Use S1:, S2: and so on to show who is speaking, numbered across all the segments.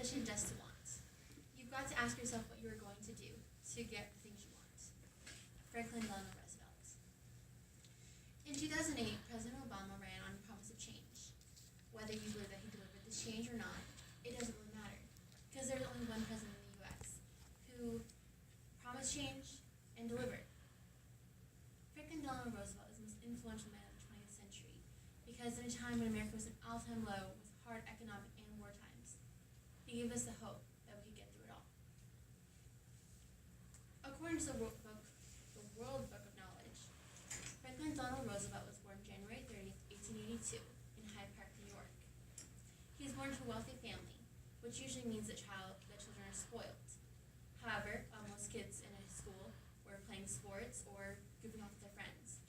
S1: sufficient just to want. You've got to ask yourself what you are going to do to get the things you want. Franklin Delano Roosevelt. In 2008, President Obama ran on a promise of change. Whether you believe that he delivered this change or not, it doesn't really matter, because there's only one president in the U.S. who promised change and delivered. Franklin Delano Roosevelt is the most influential man of the 20th century, because in a time when America was at an all-time low with hard economic and war times, he gave us the hope that we could get through it all. According to the World Book of Knowledge, Franklin Delano Roosevelt was born January 30th, 1882, in Hyde Park, New York. He was born to a wealthy family, which usually means that children are spoiled. However, most kids in his school were playing sports or goofing off with their friends.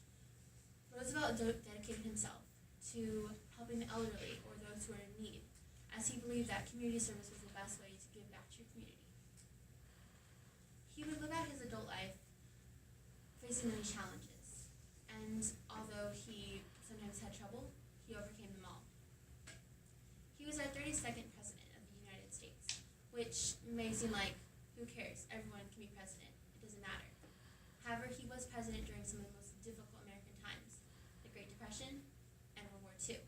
S1: Roosevelt dedicated himself to helping the elderly or those who are in need, as he believed that community service was the best way to give back to your community. He would live out his adult life facing many challenges, and although he sometimes had trouble, he overcame them all. He was our 32nd president of the United States, which may seem like, who cares? Everyone can be president. It doesn't matter. However, he was president during some of the most difficult American times, the Great Depression and World War II.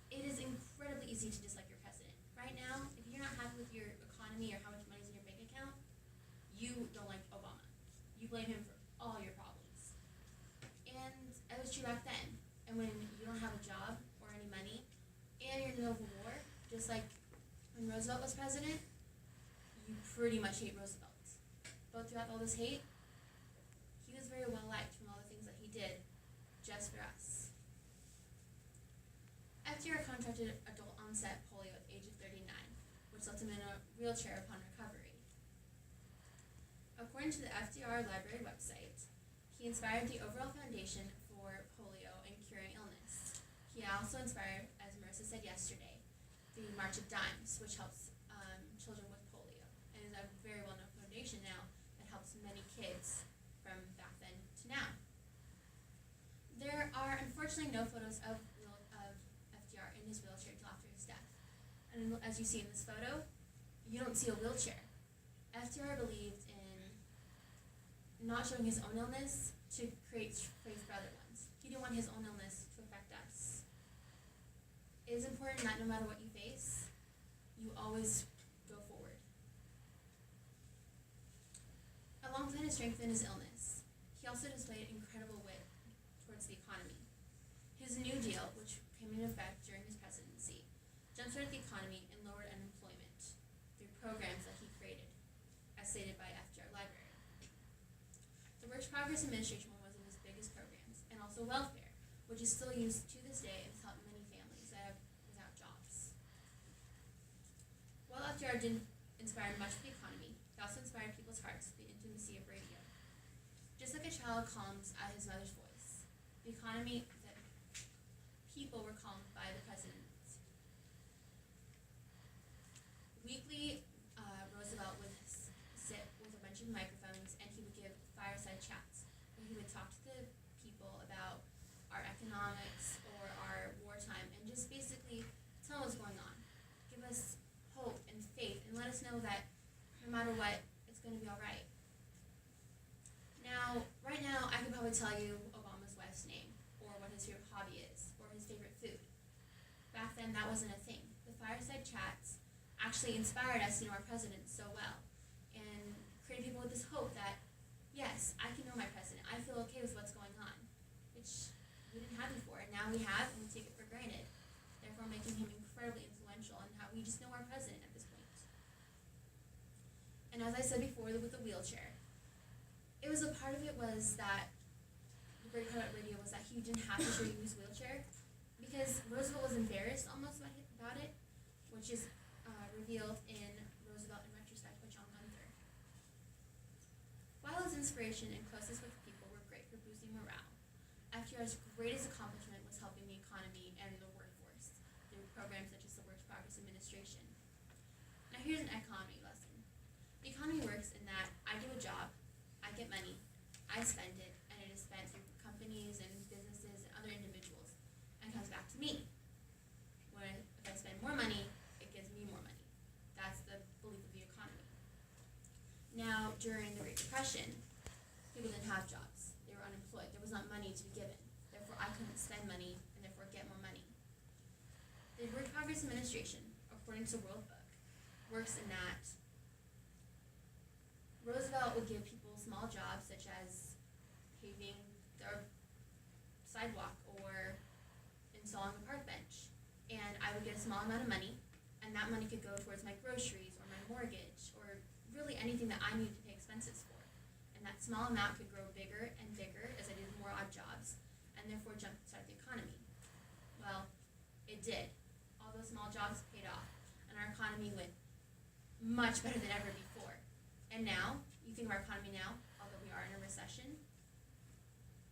S1: It is incredibly easy to dislike your president. Right now, if you're not happy with your economy or how much money is in your bank account, you don't like Obama. You blame him for all your problems. And it was true back then. And when you don't have a job or any money, and you're in the middle of a war, just like when Roosevelt was president, you pretty much hate Roosevelt. But throughout all this hate, he was very well liked from all the things that he did just for us. FDR contracted adult onset polio at the age of 39, which left him in a wheelchair upon recovery. According to the FDR Library website, he inspired the overall foundation for polio and curing illness. He also inspired, as Marissa said yesterday, the March of Dimes, which helps children with polio, and is a very well-known foundation now that helps many kids from back then to now. There are unfortunately no photos of FDR in his wheelchair until after his death. And as you see in this photo, you don't see a wheelchair. FDR believed in not showing his own illness to create space for other ones. He didn't want his own illness to affect us. It is important that no matter what you face, you always go forward. Alongside his strength in his illness, he also displayed incredible wit towards the economy. His New Deal, which came into effect during his presidency, jump-started the economy and lowered unemployment through programs that he created, as stated by FDR Library. The Works Progress Administration was one of his biggest programs, and also welfare, which is still used to this day and has helped many families that are without jobs. While FDR didn't inspire much of the economy, he also inspired people's hearts with the intimacy of radio. Just like a child calms at his mother's voice, the economy, the people were calmed by the president. Weekly, Roosevelt would sit with a bunch of microphones and he would give fireside chats where he would talk to the people about our economics or our wartime and just basically tell us what's going on. Give us hope and faith and let us know that no matter what, it's going to be all right. Now, right now, I could probably tell you Obama's wife's name or what his favorite hobby is or his favorite food. Back then, that wasn't a thing. The fireside chats actually inspired us to know our president so well and created people with this hope that, yes, I can know my president. I feel okay with what's going on, which we didn't have before, and now we have, and we take it for granted, therefore making him incredibly influential in how we just know our president at this point. And as I said before with the wheelchair, it was a part of it was that the great part about radio was that he didn't have to show you his wheelchair because Roosevelt was embarrassed almost about it, which is revealed in Roosevelt in Retrospect by John Gunther. While his inspiration and closeness with people were great for boosting morale, FDR's greatest accomplishment was helping the economy and the workforce through programs such as the Works Progress Administration. Now here's an economy lesson. The economy works in that I do a job, I get money, I spend it, and it is spent through companies and businesses and other individuals, and comes back to me. If I spend more money, it gives me more money. during the Great Depression, people didn't have jobs. They were unemployed. There was not money to be given. Therefore, I couldn't spend money and therefore get more money. The Work Progress Administration, according to World Book, works in that Roosevelt would give people small jobs such as paving their sidewalk or installing a park bench. And I would get a small amount of money, and that money could go towards my groceries or my mortgage or really anything that I needed to pay expenses for. And that small amount could grow bigger and bigger as I did more odd jobs and therefore jumpstart the economy. Well, it did. All those small jobs paid off, and our economy went much better than ever before. And now, you think of our economy now, although we are in a recession,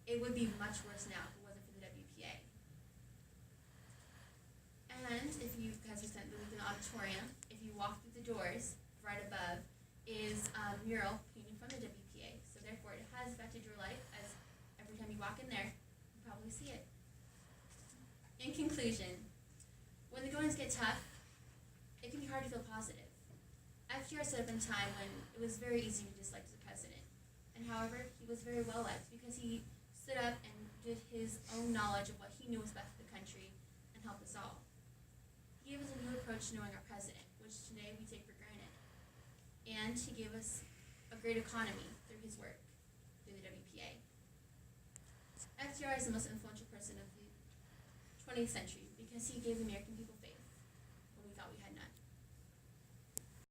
S1: it would be much worse now if it wasn't for the WPA. And if you guys have spent the week in the auditorium, if you walk through the doors, right above is a mural painted from the WPA. So therefore, it has affected your life, as every time you walk in there, you probably see it. In conclusion, when the goings get tough, it can be hard to feel positive. FDR stood up in a time when it was very easy to dislike the president. And however, he was very well liked because he stood up and did his own knowledge of what he knew was best for the country and helped us all. He gave us a new approach to knowing our president, which today we take for granted. And he gave us a great economy through his work, through the WPA. FDR is the most influential person of the 20th century because he gave the American people